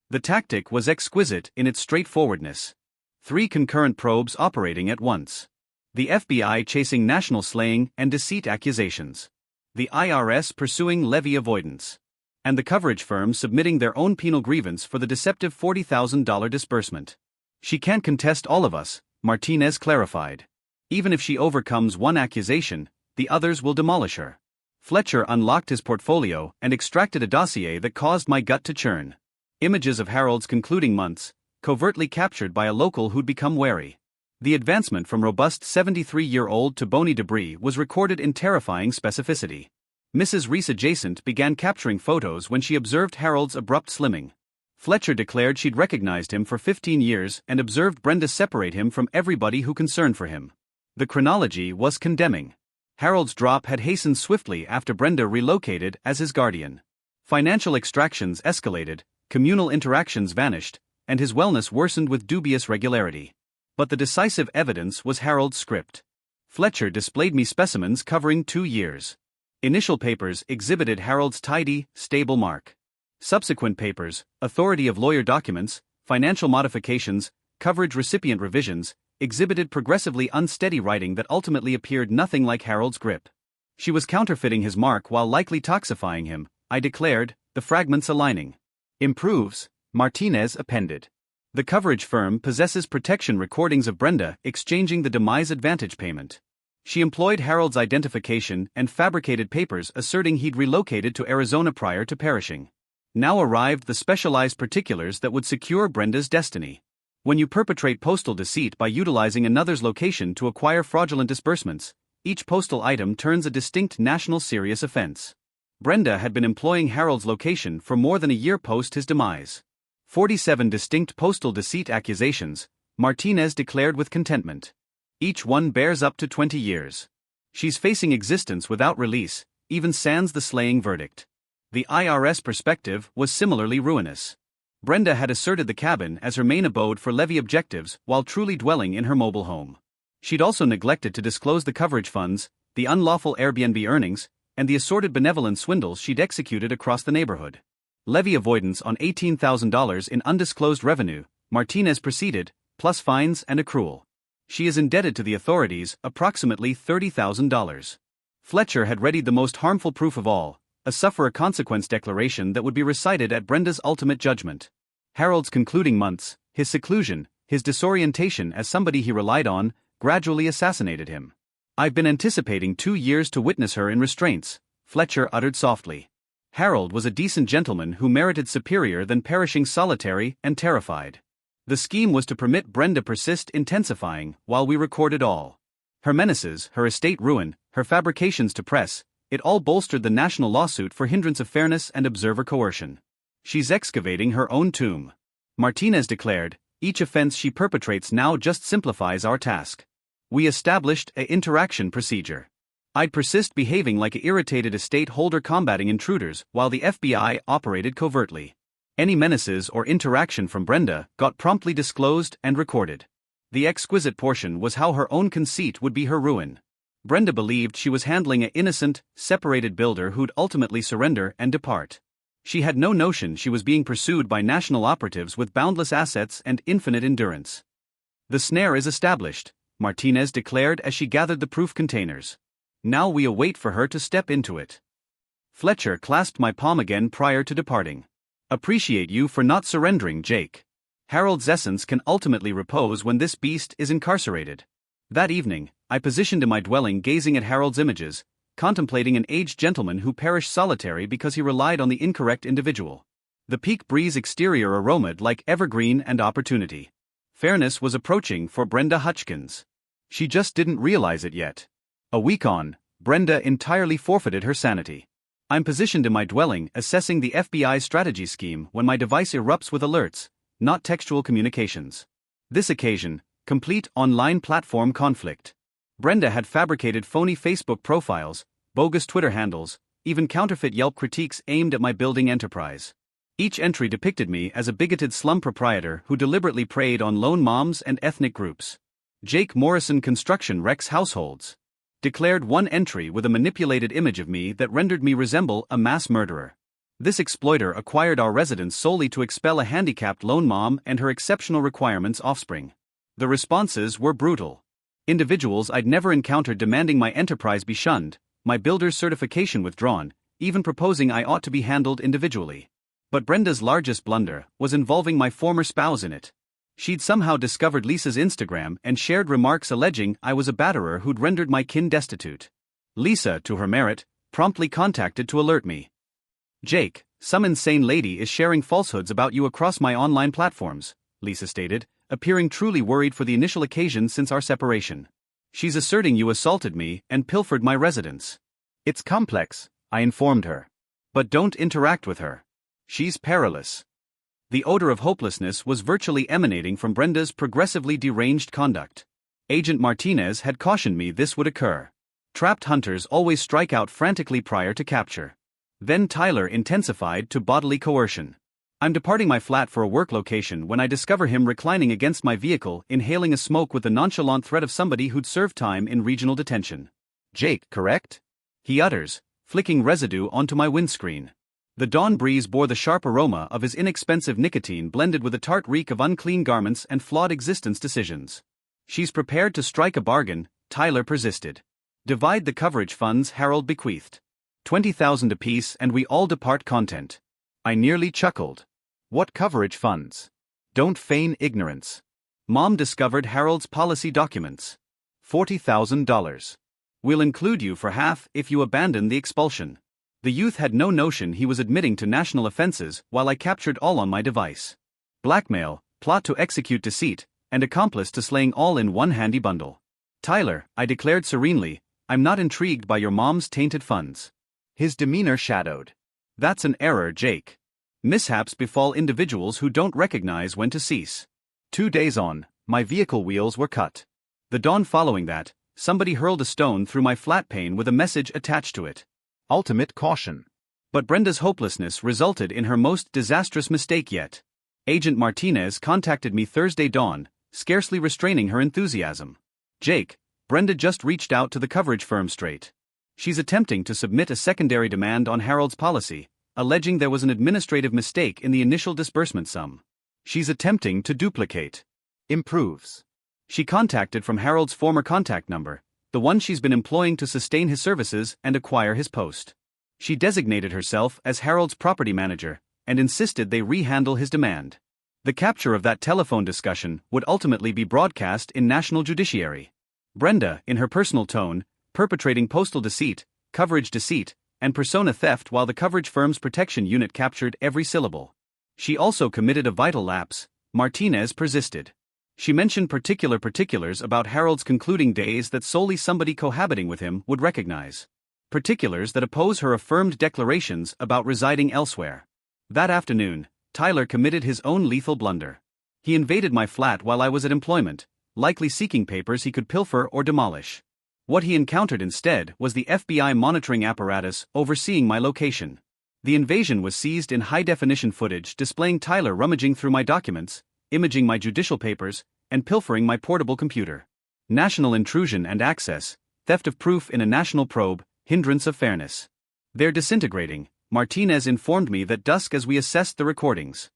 The tactic was exquisite in its straightforwardness. 3 concurrent probes operating at once. The FBI chasing national slaying and deceit accusations. The IRS pursuing levy avoidance. And the coverage firm submitting their own penal grievance for the deceptive $40,000 disbursement. "She can't contest all of us," Martinez clarified. "Even if she overcomes one accusation, the others will demolish her." Fletcher unlocked his portfolio and extracted a dossier that caused my gut to churn. Images of Harold's concluding months, covertly captured by a local who'd become wary. The advancement from robust 73-year-old to bony debris was recorded in terrifying specificity. Mrs. Reese adjacent began capturing photos when she observed Harold's abrupt slimming. Fletcher declared she'd recognized him for 15 years and observed Brenda separate him from everybody who concerned for him. The chronology was condemning. Harold's drop had hastened swiftly after Brenda relocated as his guardian. Financial extractions escalated, communal interactions vanished, and his wellness worsened with dubious regularity. But the decisive evidence was Harold's script. Fletcher displayed me specimens covering 2 years. Initial papers exhibited Harold's tidy, stable mark. Subsequent papers, authority of lawyer documents, financial modifications, coverage recipient revisions, exhibited progressively unsteady writing that ultimately appeared nothing like Harold's grip. She was counterfeiting his mark while likely toxifying him, I declared, the fragments aligning. "Improves," Martinez appended. "The coverage firm possesses protection recordings of Brenda exchanging the demise advantage payment. She employed Harold's identification and fabricated papers asserting he'd relocated to Arizona prior to perishing. Now arrived the specialized particulars that would secure Brenda's destiny. When you perpetrate postal deceit by utilizing another's location to acquire fraudulent disbursements, each postal item turns a distinct national serious offense. Brenda had been employing Harold's location for more than a year post his demise. 47 distinct postal deceit accusations, Martinez declared with contentment. Each one bears up to 20 years. She's facing existence without release, even sans the slaying verdict. The IRS perspective was similarly ruinous. Brenda had asserted the cabin as her main abode for levy objectives while truly dwelling in her mobile home. She'd also neglected to disclose the coverage funds, the unlawful Airbnb earnings, and the assorted benevolent swindles she'd executed across the neighborhood. Levy avoidance on $18,000 in undisclosed revenue, Martinez proceeded, plus fines and accrual. She is indebted to the authorities approximately $30,000. Fletcher had readied the most harmful proof of all, a suffer consequence declaration that would be recited at Brenda's ultimate judgment. Harold's concluding months, his seclusion, His disorientation as somebody he relied on gradually assassinated him. I've been anticipating 2 years to witness her in restraints, Fletcher uttered softly. Harold was a decent gentleman who merited superior than perishing solitary and terrified. The scheme was to permit Brenda persist intensifying while we recorded all. Her menaces, her estate ruin, her fabrications to press, it all bolstered the national lawsuit for hindrance of fairness and observer coercion. She's excavating her own tomb. Martinez declared, each offense she perpetrates now just simplifies our task. We established a interaction procedure. I'd persist behaving like an irritated estate holder combating intruders while the FBI operated covertly. Any menaces or interaction from Brenda got promptly disclosed and recorded. The exquisite portion was how her own conceit would be her ruin. Brenda believed she was handling an innocent, separated builder who'd ultimately surrender and depart. She had no notion she was being pursued by national operatives with boundless assets and infinite endurance. The snare is established, Martinez declared as she gathered the proof containers. Now we await for her to step into it. Fletcher clasped my palm again prior to departing. Appreciate you for not surrendering, Jake. Harold's essence can ultimately repose when this beast is incarcerated. That evening, I positioned in my dwelling gazing at Harold's images, contemplating an aged gentleman who perished solitary because he relied on the incorrect individual. The peak breeze exterior aromaed like evergreen and opportunity. Fairness was approaching for Brenda Hutchkins. She just didn't realize it yet. A week on, Brenda entirely forfeited her sanity. I'm positioned in my dwelling assessing the FBI's strategy scheme when my device erupts with alerts, not textual communications. This occasion, complete online platform conflict. Brenda had fabricated phony Facebook profiles, bogus Twitter handles, even counterfeit Yelp critiques aimed at my building enterprise. Each entry depicted me as a bigoted slum proprietor who deliberately preyed on lone moms and ethnic groups. Jake Morrison Construction wrecks households. Declared one entry with a manipulated image of me that rendered me resemble a mass murderer. This exploiter acquired our residence solely to expel a handicapped lone mom and her exceptional requirements offspring. The responses were brutal. Individuals I'd never encountered demanding my enterprise be shunned, my builder's certification withdrawn, even proposing I ought to be handled individually. But Brenda's largest blunder was involving my former spouse in it. She'd somehow discovered Lisa's Instagram and shared remarks alleging I was a batterer who'd rendered my kin destitute. Lisa, to her merit, promptly contacted to alert me. Jake, some insane lady is sharing falsehoods about you across my online platforms, Lisa stated, appearing truly worried for the initial occasion since our separation. She's asserting you assaulted me and pilfered my residence. It's complex, I informed her. But don't interact with her. She's perilous. The odor of hopelessness was virtually emanating from Brenda's progressively deranged conduct. Agent Martinez had cautioned me this would occur. Trapped hunters always strike out frantically prior to capture. Then Tyler intensified to bodily coercion. I'm departing my flat for a work location when I discover him reclining against my vehicle, inhaling a smoke with the nonchalant threat of somebody who'd served time in regional detention. Jake, correct? He utters, flicking residue onto my windscreen. The dawn breeze bore the sharp aroma of his inexpensive nicotine blended with a tart reek of unclean garments and flawed existence decisions. She's prepared to strike a bargain, Tyler persisted. Divide the coverage funds Harold bequeathed. 20,000 apiece and we all depart content. I nearly chuckled. What coverage funds? Don't feign ignorance. Mom discovered Harold's policy documents. $40,000. We'll include you for half if you abandon the expulsion. The youth had no notion he was admitting to national offenses while I captured all on my device. Blackmail, plot to execute deceit, and accomplice to slaying all in one handy bundle. Tyler, I declared serenely, I'm not intrigued by your mom's tainted funds. His demeanor shadowed. That's an error, Jake. Mishaps befall individuals who don't recognize when to cease. 2 days on, my vehicle wheels were cut. The dawn following that, somebody hurled a stone through my flat pane with a message attached to it. Ultimate caution. But Brenda's hopelessness resulted in her most disastrous mistake yet. Agent Martinez contacted me Thursday dawn, scarcely restraining her enthusiasm. Jake, Brenda just reached out to the coverage firm straight. She's attempting to submit a secondary demand on Harold's policy, alleging there was an administrative mistake in the initial disbursement sum. She's attempting to duplicate. Improves. She contacted from Harold's former contact number, the one she's been employing to sustain his services and acquire his post. She designated herself as Harold's property manager, and insisted they rehandle his demand. The capture of that telephone discussion would ultimately be broadcast in national judiciary. Brenda, in her personal tone, perpetrating postal deceit, coverage deceit, and persona theft while the coverage firm's protection unit captured every syllable. She also committed a vital lapse, Martinez persisted. She mentioned particulars about Harold's concluding days that solely somebody cohabiting with him would recognize. Particulars that oppose her affirmed declarations about residing elsewhere. That afternoon, Tyler committed his own lethal blunder. He invaded my flat while I was at employment, likely seeking papers he could pilfer or demolish. What he encountered instead was the FBI monitoring apparatus overseeing my location. The invasion was seized in high-definition footage displaying Tyler rummaging through my documents, imaging my judicial papers, and pilfering my portable computer. National intrusion and access, theft of proof in a national probe, hindrance of fairness. They're disintegrating, Martinez informed me that dusk as we assessed the recordings.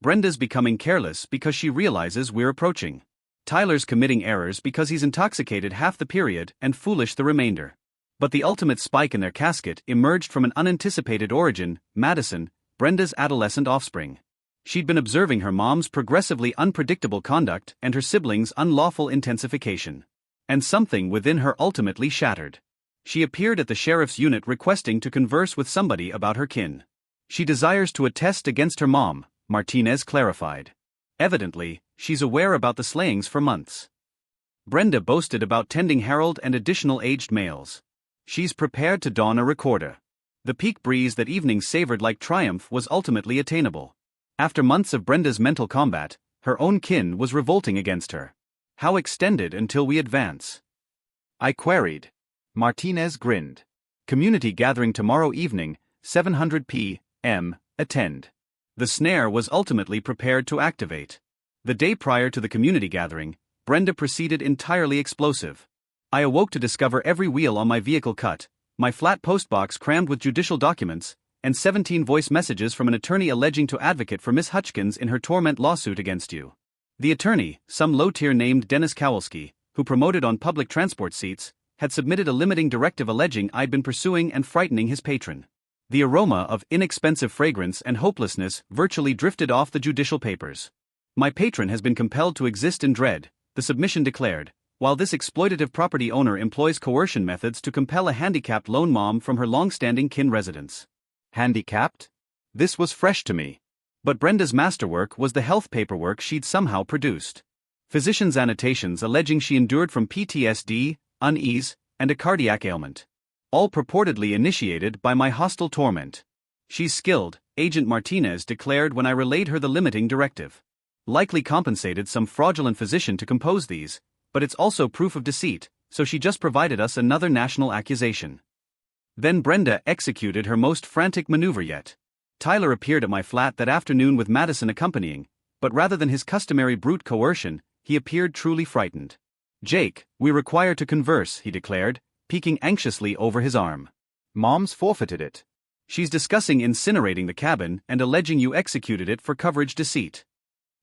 Brenda's becoming careless because she realizes we're approaching. Tyler's committing errors because he's intoxicated half the period and foolish the remainder. But the ultimate spike in their casket emerged from an unanticipated origin, Madison, Brenda's adolescent offspring. She'd been observing her mom's progressively unpredictable conduct and her siblings' unlawful intensification. And something within her ultimately shattered. She appeared at the sheriff's unit requesting to converse with somebody about her kin. She desires to attest against her mom, Martinez clarified. Evidently, she's aware about the slayings for months. Brenda boasted about tending Harold and additional aged males. She's prepared to don a recorder. The peak breeze that evening savored like triumph was ultimately attainable. After months of Brenda's mental combat, her own kin was revolting against her. How extended until we advance? I queried. Martinez grinned. Community gathering tomorrow evening, 700 p.m., attend. The snare was ultimately prepared to activate. The day prior to the community gathering, Brenda proceeded entirely explosive. I awoke to discover every wheel on my vehicle cut, my flat postbox crammed with judicial documents, and 17 voice messages from an attorney alleging to advocate for Miss Hutchkins in her torment lawsuit against you. The attorney, some low-tier named Dennis Kowalski, who promoted on public transport seats, had submitted a limiting directive alleging I'd been pursuing and frightening his patron. The aroma of inexpensive fragrance and hopelessness virtually drifted off the judicial papers. My patron has been compelled to exist in dread, the submission declared, while this exploitative property owner employs coercion methods to compel a handicapped lone mom from her long-standing kin residence. Handicapped? This was fresh to me. But Brenda's masterwork was the health paperwork she'd somehow produced. Physician's annotations alleging she endured from PTSD, unease, and a cardiac ailment. All purportedly initiated by my hostile torment. She's skilled, Agent Martinez declared when I relayed her the limiting directive. Likely compensated some fraudulent physician to compose these, but it's also proof of deceit, so she just provided us another national accusation. Then Brenda executed her most frantic maneuver yet. Tyler appeared at my flat that afternoon with Madison accompanying, but rather than his customary brute coercion, he appeared truly frightened. "Jake, we require to converse," he declared, peeking anxiously over his arm. Mom's forfeited it. She's discussing incinerating the cabin and alleging you executed it for coverage deceit.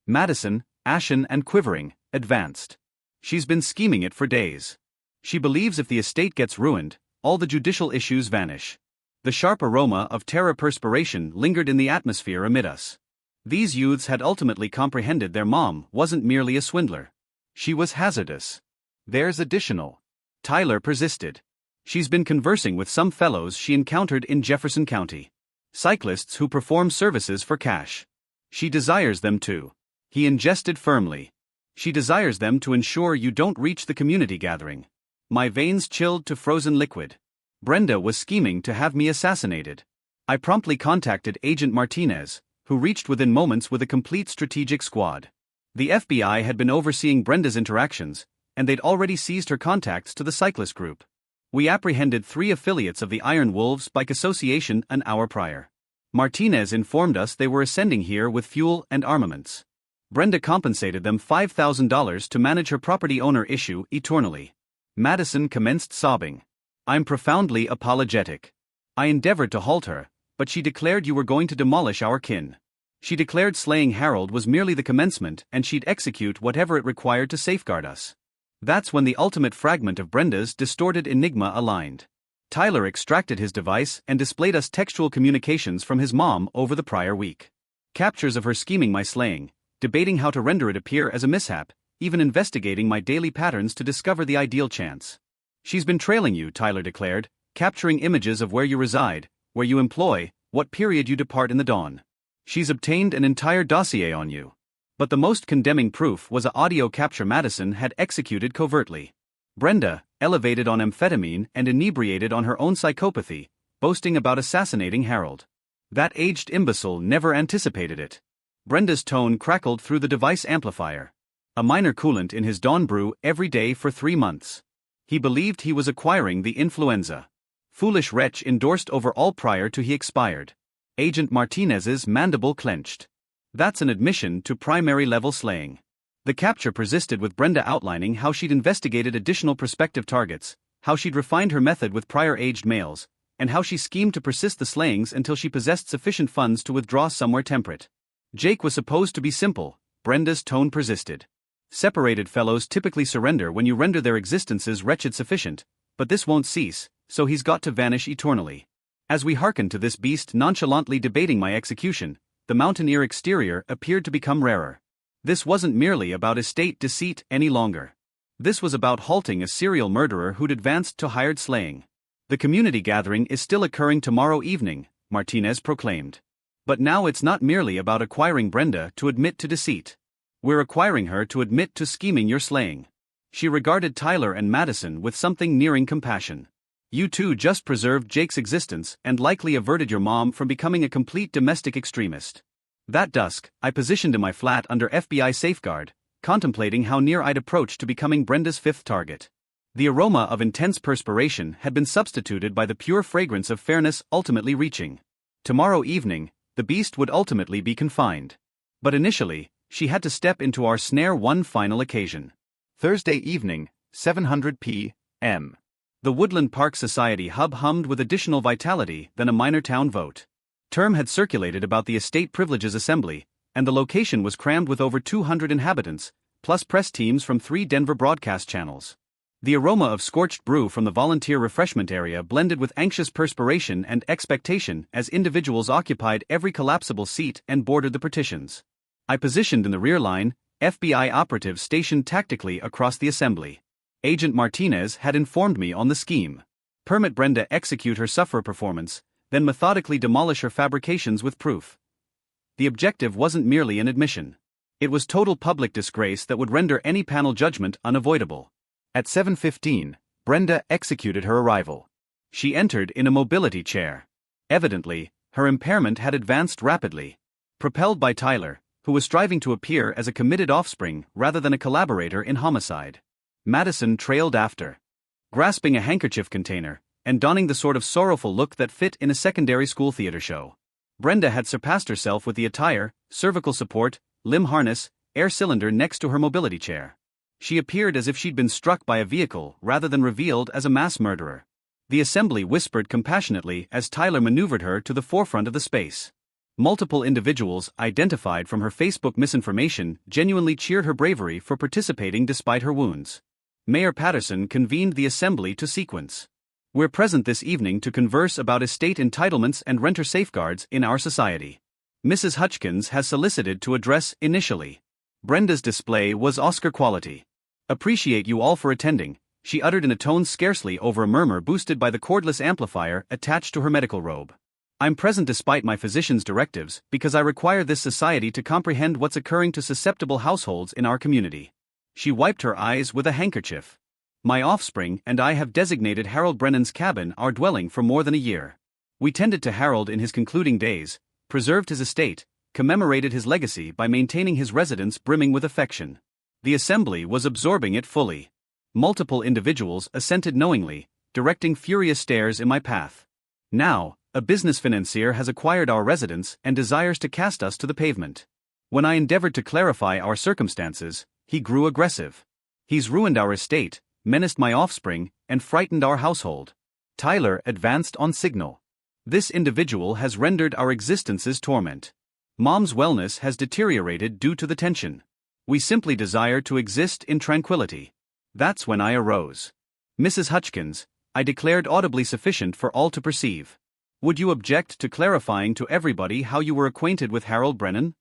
Madison, ashen and quivering, advanced. She's been scheming it for days. She believes if the estate gets ruined, all the judicial issues vanish. The sharp aroma of terror perspiration lingered in the atmosphere amid us. These youths had ultimately comprehended their mom wasn't merely a swindler. She was hazardous. There's additional. Tyler persisted. She's been conversing with some fellows she encountered in Jefferson County. Cyclists who perform services for cash. She desires them to. He ingested firmly. She desires them to ensure you don't reach the community gathering. My veins chilled to frozen liquid. Brenda was scheming to have me assassinated. I promptly contacted Agent Martinez, who reached within moments with a complete strategic squad. The FBI had been overseeing Brenda's interactions, and they'd already seized her contacts to the cyclist group. We apprehended 3 affiliates of the Iron Wolves by association an hour prior. Martinez informed us they were ascending here with fuel and armaments. Brenda compensated them $5,000 to manage her property owner issue eternally. Madison commenced sobbing. I'm profoundly apologetic. I endeavored to halt her, but she declared you were going to demolish our kin. She declared slaying Harold was merely the commencement and she'd execute whatever it required to safeguard us. That's when the ultimate fragment of Brenda's distorted enigma aligned. Tyler extracted his device and displayed us textual communications from his mom over the prior week. Captures of her scheming my slaying, debating how to render it appear as a mishap, even investigating my daily patterns to discover the ideal chance. She's been trailing you, Tyler declared, capturing images of where you reside, where you employ, what period you depart in the dawn. She's obtained an entire dossier on you. But the most condemning proof was an audio capture Madison had executed covertly. Brenda, elevated on amphetamine and inebriated on her own psychopathy, boasting about assassinating Harold. That aged imbecile never anticipated it. Brenda's tone crackled through the device amplifier. A minor coolant in his Dawn brew every day for 3 months. He believed he was acquiring the influenza. Foolish wretch endorsed over all prior to he expired. Agent Martinez's mandible clenched. That's an admission to primary-level slaying. The capture persisted with Brenda outlining how she'd investigated additional prospective targets, how she'd refined her method with prior-aged males, and how she schemed to persist the slayings until she possessed sufficient funds to withdraw somewhere temperate. Jake was supposed to be simple, Brenda's tone persisted. Separated fellows typically surrender when you render their existences wretched sufficient, but this won't cease, so he's got to vanish eternally. As we hearkened to this beast nonchalantly debating my execution, the mountaineer exterior appeared to become rarer. This wasn't merely about estate deceit any longer. This was about halting a serial murderer who'd advanced to hired slaying. The community gathering is still occurring tomorrow evening, Martinez proclaimed. But now it's not merely about acquiring Brenda to admit to deceit. We're acquiring her to admit to scheming your slaying. She regarded Tyler and Madison with something nearing compassion. You two just preserved Jake's existence and likely averted your mom from becoming a complete domestic extremist. That dusk, I positioned in my flat under FBI safeguard, contemplating how near I'd approach to becoming Brenda's 5th target. The aroma of intense perspiration had been substituted by the pure fragrance of fairness ultimately reaching. Tomorrow evening, the beast would ultimately be confined. But initially, she had to step into our snare one final occasion. Thursday evening, 700 p.m. The Woodland Park Society hub hummed with additional vitality than a minor town vote. Term had circulated about the Estate Privileges Assembly, and the location was crammed with over 200 inhabitants, plus press teams from 3 Denver broadcast channels. The aroma of scorched brew from the volunteer refreshment area blended with anxious perspiration and expectation as individuals occupied every collapsible seat and bordered the partitions. I positioned in the rear line, FBI operatives stationed tactically across the assembly. Agent Martinez had informed me on the scheme. Permit Brenda execute her sufferer performance, then methodically demolish her fabrications with proof. The objective wasn't merely an admission. It was total public disgrace that would render any panel judgment unavoidable. At 7:15, Brenda executed her arrival. She entered in a mobility chair. Evidently, her impairment had advanced rapidly. Propelled by Tyler, who was striving to appear as a committed offspring rather than a collaborator in homicide. Madison trailed after. Grasping a handkerchief container, and donning the sort of sorrowful look that fit in a secondary school theater show. Brenda had surpassed herself with the attire, cervical support, limb harness, air cylinder next to her mobility chair. She appeared as if she'd been struck by a vehicle rather than revealed as a mass murderer. The assembly whispered compassionately as Tyler maneuvered her to the forefront of the space. Multiple individuals identified from her Facebook misinformation genuinely cheered her bravery for participating despite her wounds. Mayor Patterson convened the assembly to sequence. We're present this evening to converse about estate entitlements and renter safeguards in our society. Mrs. Hutchkins has solicited to address initially. Brenda's display was Oscar quality. Appreciate you all for attending, she uttered in a tone scarcely over a murmur boosted by the cordless amplifier attached to her medical robe. I'm present despite my physician's directives because I require this society to comprehend what's occurring to susceptible households in our community. She wiped her eyes with a handkerchief. My offspring and I have designated Harold Brennan's cabin our dwelling for more than a year. We tended to Harold in his concluding days, preserved his estate, commemorated his legacy by maintaining his residence brimming with affection. The assembly was absorbing it fully. Multiple individuals assented knowingly, directing furious stares in my path. Now, a business financier has acquired our residence and desires to cast us to the pavement. When I endeavored to clarify our circumstances, he grew aggressive. He's ruined our estate, menaced my offspring, and frightened our household. Tyler advanced on signal. This individual has rendered our existences torment. Mom's wellness has deteriorated due to the tension. We simply desire to exist in tranquility. That's when I arose. Mrs. Hutchkins, I declared audibly sufficient for all to perceive. Would you object to clarifying to everybody how you were acquainted with Harold Brennan?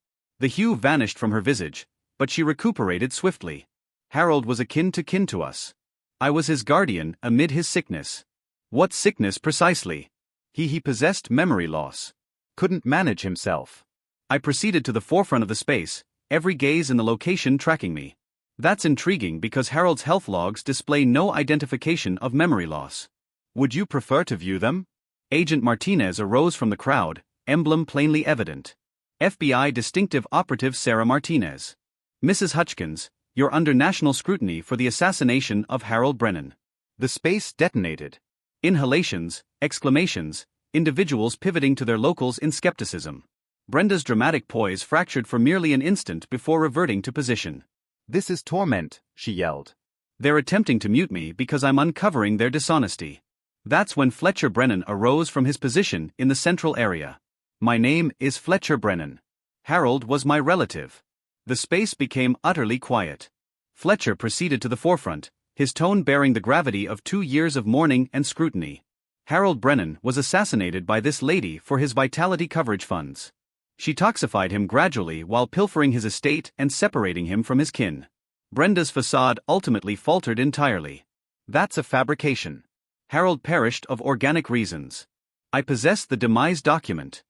The hue vanished from her visage, but she recuperated swiftly. Harold was akin to us. I was his guardian amid his sickness. What sickness precisely? He possessed memory loss. Couldn't manage himself. I proceeded to the forefront of the space, every gaze in the location tracking me. That's intriguing because Harold's health logs display no identification of memory loss. Would you prefer to view them? Agent Martinez arose from the crowd, emblem plainly evident. FBI Distinctive Operative Sarah Martinez. Mrs. Hutchkins, you're under national scrutiny for the assassination of Harold Brennan. The space detonated. Inhalations, exclamations, individuals pivoting to their locals in skepticism. Brenda's dramatic poise fractured for merely an instant before reverting to position. This is torment, she yelled. They're attempting to mute me because I'm uncovering their dishonesty. That's when Fletcher Brennan arose from his position in the central area. My name is Fletcher Brennan. Harold was my relative. The space became utterly quiet. Fletcher proceeded to the forefront, his tone bearing the gravity of 2 years of mourning and scrutiny. Harold Brennan was assassinated by this lady for his vitality coverage funds. She toxified him gradually while pilfering his estate and separating him from his kin. Brenda's facade ultimately faltered entirely. That's a fabrication. Harold perished of organic reasons. I possess the demise document.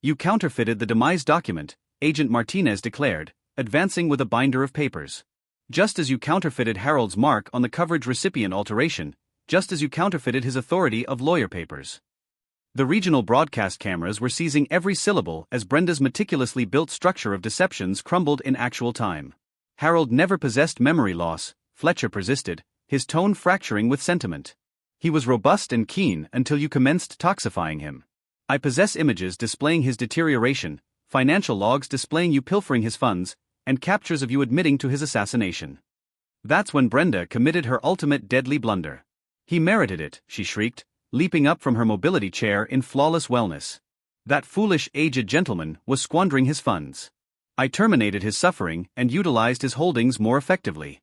You counterfeited the demise document, Agent Martinez declared, advancing with a binder of papers. Just as you counterfeited Harold's mark on the coverage recipient alteration, just as you counterfeited his authority of lawyer papers. The regional broadcast cameras were seizing every syllable as Brenda's meticulously built structure of deceptions crumbled in actual time. Harold never possessed memory loss, Fletcher persisted, his tone fracturing with sentiment. He was robust and keen until you commenced toxifying him. I possess images displaying his deterioration, financial logs displaying you pilfering his funds, and captures of you admitting to his assassination. That's when Brenda committed her ultimate deadly blunder. He merited it, she shrieked, leaping up from her mobility chair in flawless wellness. That foolish aged gentleman was squandering his funds. I terminated his suffering and utilized his holdings more effectively.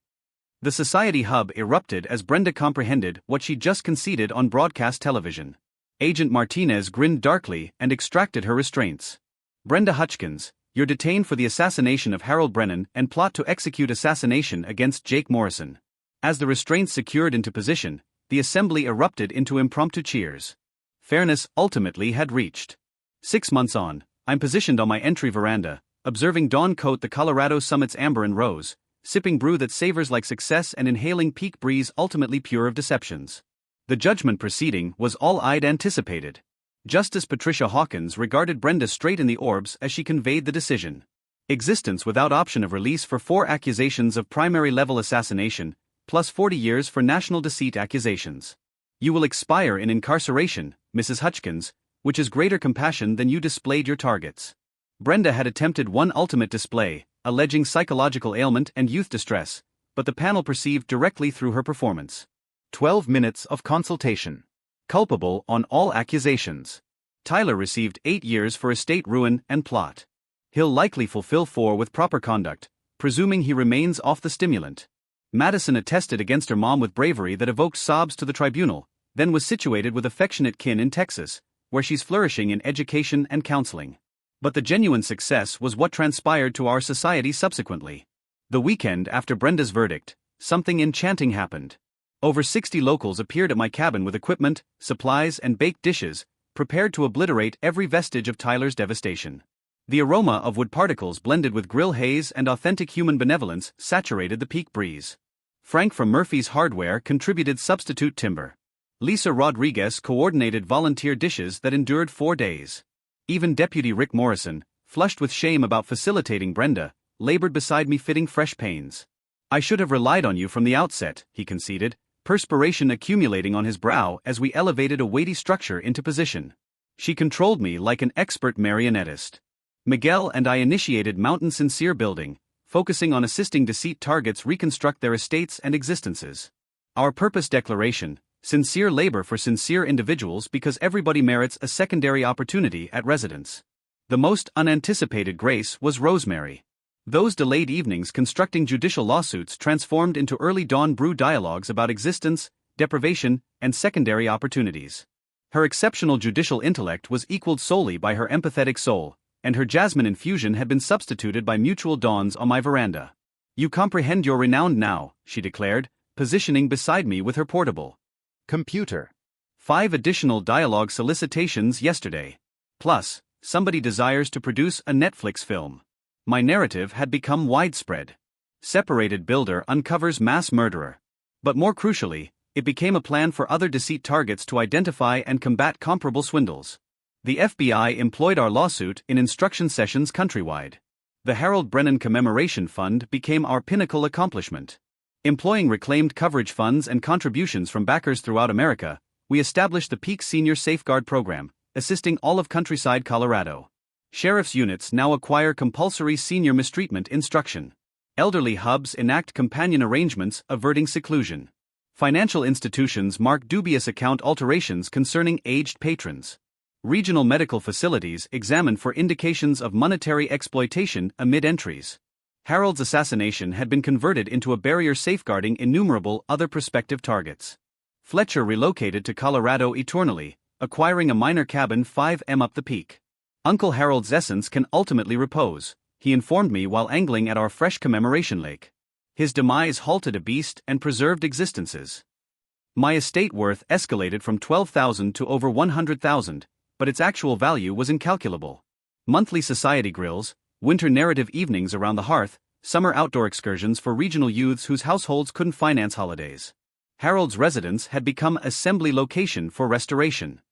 The society hub erupted as Brenda comprehended what she'd just conceded on broadcast television. Agent Martinez grinned darkly and extracted her restraints. Brenda Hutchkins, you're detained for the assassination of Harold Brennan and plot to execute assassination against Jake Morrison. As the restraints secured into position, the assembly erupted into impromptu cheers. Fairness ultimately had reached. 6 months on, I'm positioned on my entry veranda, observing dawn coat the Colorado summit's amber and rose, sipping brew that savors like success and inhaling peak breeze ultimately pure of deceptions. The judgment proceeding was all I'd anticipated. Justice Patricia Hawkins regarded Brenda straight in the orbs as she conveyed the decision. Existence without option of release for 4 accusations of primary-level assassination, plus 40 years for national deceit accusations. You will expire in incarceration, Mrs. Hutchkins, which is greater compassion than you displayed your targets. Brenda had attempted one ultimate display, alleging psychological ailment and youth distress, but the panel perceived directly through her performance. 12 minutes of consultation. Culpable on all accusations. Tyler received 8 years for estate ruin and plot. He'll likely fulfill 4 with proper conduct, presuming he remains off the stimulant. Madison attested against her mom with bravery that evoked sobs to the tribunal, then was situated with affectionate kin in Texas, where she's flourishing in education and counseling. But the genuine success was what transpired to our society subsequently. The weekend after Brenda's verdict, something enchanting happened. Over 60 locals appeared at my cabin with equipment, supplies, and baked dishes, prepared to obliterate every vestige of Tyler's devastation. The aroma of wood particles blended with grill haze and authentic human benevolence saturated the peak breeze. Frank from Murphy's Hardware contributed substitute timber. Lisa Rodriguez coordinated volunteer dishes that endured 4 days. Even Deputy Rick Morrison, flushed with shame about facilitating Brenda, labored beside me fitting fresh panes. I should have relied on you from the outset, he conceded, perspiration accumulating on his brow as we elevated a weighty structure into position. She controlled me like an expert marionettist. Miguel and I initiated Mountain Sincere Building, focusing on assisting deceit targets reconstruct their estates and existences. Our purpose declaration: sincere labor for sincere individuals because everybody merits a secondary opportunity at residence. The most unanticipated grace was Rosemary. Those delayed evenings constructing judicial lawsuits transformed into early dawn brew dialogues about existence, deprivation, and secondary opportunities. Her exceptional judicial intellect was equaled solely by her empathetic soul, and her jasmine infusion had been substituted by mutual dawns on my veranda. "You comprehend your renown now," she declared, positioning beside me with her portable computer. 5 additional dialogue solicitations yesterday. Plus, somebody desires to produce a Netflix film. My narrative had become widespread. Separated builder uncovers mass murderer. But more crucially, it became a plan for other deceit targets to identify and combat comparable swindles. The FBI employed our lawsuit in instruction sessions countrywide. The Harold Brennan Commemoration Fund became our pinnacle accomplishment. Employing reclaimed coverage funds and contributions from backers throughout America, we established the Peak Senior Safeguard Program, assisting all of countryside Colorado. Sheriff's units now acquire compulsory senior mistreatment instruction. Elderly hubs enact companion arrangements averting seclusion. Financial institutions mark dubious account alterations concerning aged patrons. Regional medical facilities examine for indications of monetary exploitation amid entries. Harold's assassination had been converted into a barrier safeguarding innumerable other prospective targets. Fletcher relocated to Colorado eternally, acquiring a minor cabin 5 m up the peak. Uncle Harold's essence can ultimately repose, he informed me while angling at our fresh commemoration lake. His demise halted a beast and preserved existences. My estate worth escalated from $12,000 to over $100,000, but its actual value was incalculable. Monthly society grills, winter narrative evenings around the hearth, summer outdoor excursions for regional youths whose households couldn't finance holidays. Harold's residence had become assembly location for restoration.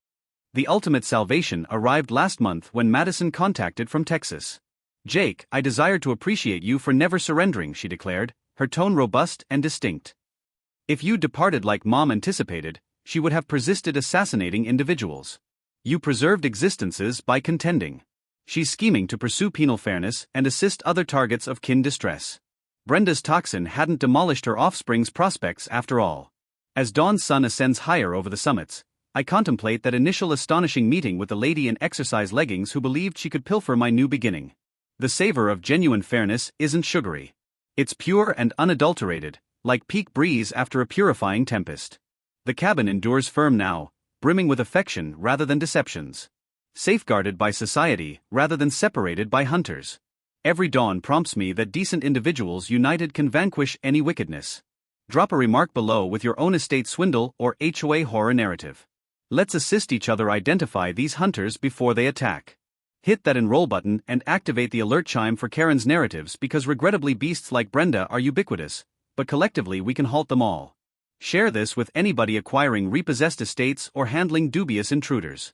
The ultimate salvation arrived last month when Madison contacted from Texas. "Jake, I desire to appreciate you for never surrendering," she declared, her tone robust and distinct. "If you departed like Mom anticipated, she would have persisted assassinating individuals. You preserved existences by contending. She's scheming to pursue penal fairness and assist other targets of kin distress. Brenda's toxin hadn't demolished her offspring's prospects after all. As dawn's sun ascends higher over the summits, I contemplate that initial astonishing meeting with the lady in exercise leggings who believed she could pilfer my new beginning. The savor of genuine fairness isn't sugary. It's pure and unadulterated, like peak breeze after a purifying tempest. The cabin endures firm now, brimming with affection rather than deceptions. Safeguarded by society rather than separated by hunters. Every dawn prompts me that decent individuals united can vanquish any wickedness. Drop a remark below with your own estate swindle or HOA horror narrative. Let's assist each other identify these hunters before they attack. Hit that enroll button and activate the alert chime for Karen's narratives, because regrettably beasts like Brenda are ubiquitous, but collectively we can halt them all. Share this with anybody acquiring repossessed estates or handling dubious intruders.